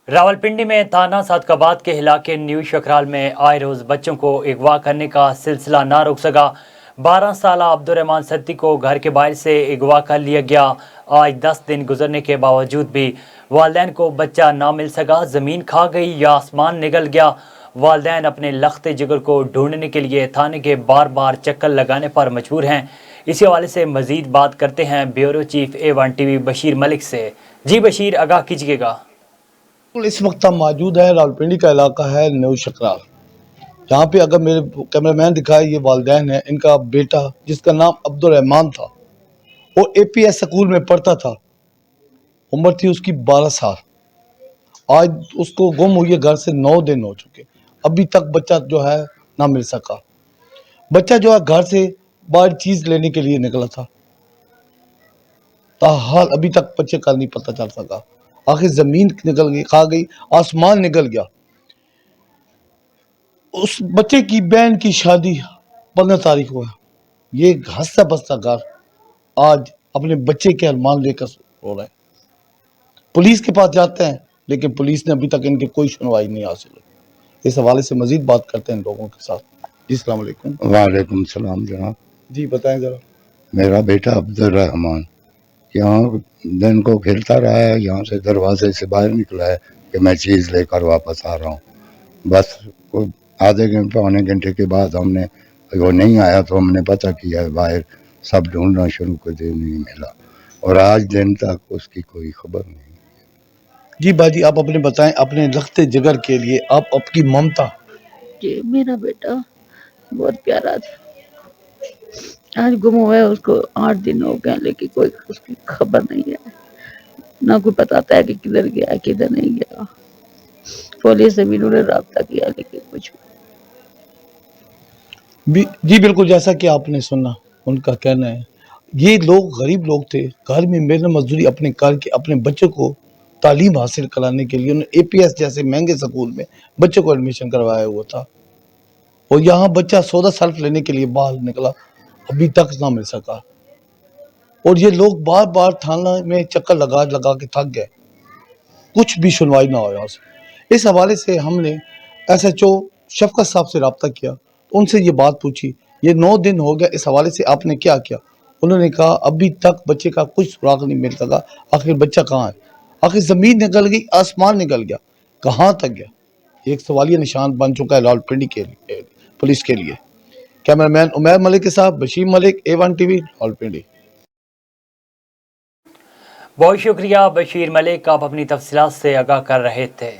راولپنڈی میں تھانہ صادقآباد کے علاقے نیو شکرال میں آئے روز بچوں کو اغوا کرنے کا سلسلہ نہ رک سکا۔ 12 سالہ عبدالرحمان سدی کو گھر کے باہر سے اغوا کر لیا گیا۔ آج 10 دن گزرنے کے باوجود بھی والدین کو بچہ نہ مل سکا۔ زمین کھا گئی یا آسمان نگل گیا۔ والدین اپنے لختے جگر کو ڈھونڈنے کے لیے تھانے کے بار بار چکر لگانے پر مجبور ہیں۔ اسی حوالے سے مزید بات کرتے ہیں bureau chief A1 T V Bashir Malik سے۔ جی بشیر، آگاہ کیجیے گا۔ اس وقت ہم موجود ہے راولپنڈی کا علاقہ ہے نیو شکرال، جہاں پہ اگر میرے کیمرہ مین دکھائے یہ والدین ہیں، ان کا بیٹا جس کا نام عبدالرحمان تھا وہ APS سکول میں پڑھتا تھا، عمر تھی اس کی 12 سال۔ آج اس کو گم ہوئی گھر سے 9 دن ہو چکے، ابھی تک بچہ جو ہے نہ مل سکا۔ بچہ جو ہے گھر سے باہر چیز لینے کے لیے نکلا تھا، تاحال ابھی تک بچے کا نہیں پتہ چل سکا۔ آخر زمین نکل گئی، کھا گئی، آسمان نکل گیا۔ اس بچے کی بہن کی شادی 15 تاریخ کو ہے۔ یہ ہنستا بستا گھر آج اپنے بچے کے ارمان لے کر رو رہے ہیں۔ پولیس کے پاس جاتے ہیں لیکن پولیس نے ابھی تک ان کی کوئی سنوائی نہیں حاصل ہوئی۔ اس حوالے سے مزید بات کرتے ہیں لوگوں کے ساتھ۔ جی السلام علیکم۔ وعلیکم السلام جناب۔ جی بتائیں ذرا۔ میرا بیٹا عبدالرحمان یہاں دن کو کھیلتا رہا ہے، یہاں سے دروازے سے باہر نکلا ہے کہ میں چیز لے کر واپس آ رہا ہوں۔ بس آدھے گھنٹے پونے گھنٹے کے بعد ہم نے وہ نہیں آیا تو ہم نے پتہ کیا باہر، سب ڈھونڈنا شروع کر دیا، نہیں ملا، اور آج دن تک اس کی کوئی خبر نہیں۔ جی باجی آپ اپنے بتائیں، اپنے لختے جگر کے لیے آپ کی ممتا۔ جی میرا بیٹا بہت پیارا تھا، آج گم ہوا ہے، اس کو 8 دن ہو گئے لیکن کوئی اس کی خبر نہیں ہے، نہ کوئی بتاتا ہے کہ کدھر گیا کدھر نہیں گیا۔ پولیس سے بھی انہوں نے رابطہ کیا لیکن کچھ جی بالکل، جیسا کہ آپ نے سنا ان کا کہنا ہے یہ لوگ غریب لوگ تھے، گھر میں محنت مزدوری اپنے کر کے اپنے بچوں کو تعلیم حاصل کرانے کے لیے انہوں نے APS جیسے مہنگے سکول میں بچوں کو ایڈمیشن کروایا ہوا تھا، اور یہاں بچہ سودا سلف لینے کے لیے باہر نکلا، ابھی تک نہ مل سکا، اور یہ لوگ بار بار تھانہ میں چکر لگا لگا کے تھک گئے، کچھ بھی سنوائی نہ ہوا۔ اس حوالے سے ہم نے SHO شفقت صاحب سے رابطہ کیا، ان سے یہ بات پوچھی، یہ 9 دن ہو گیا، اس حوالے سے آپ نے کیا کیا؟ انہوں نے کہا ابھی تک بچے کا کچھ سراغ نہیں مل سکا، آخر بچہ کہاں ہے؟ آخر زمین نکل گئی، آسمان نکل گیا، کہاں تک گیا؟ ایک سوالیہ نشان بن چکا ہے راولپنڈی کے لیے، پولیس کے لیے۔ کیمرہ مین عمیر ملک کے ساتھ بشیر ملک، A1 ٹی وی، راولپنڈی۔ بہت شکریہ بشیر ملک، آپ اپنی تفصیلات سے آگاہ کر رہے تھے۔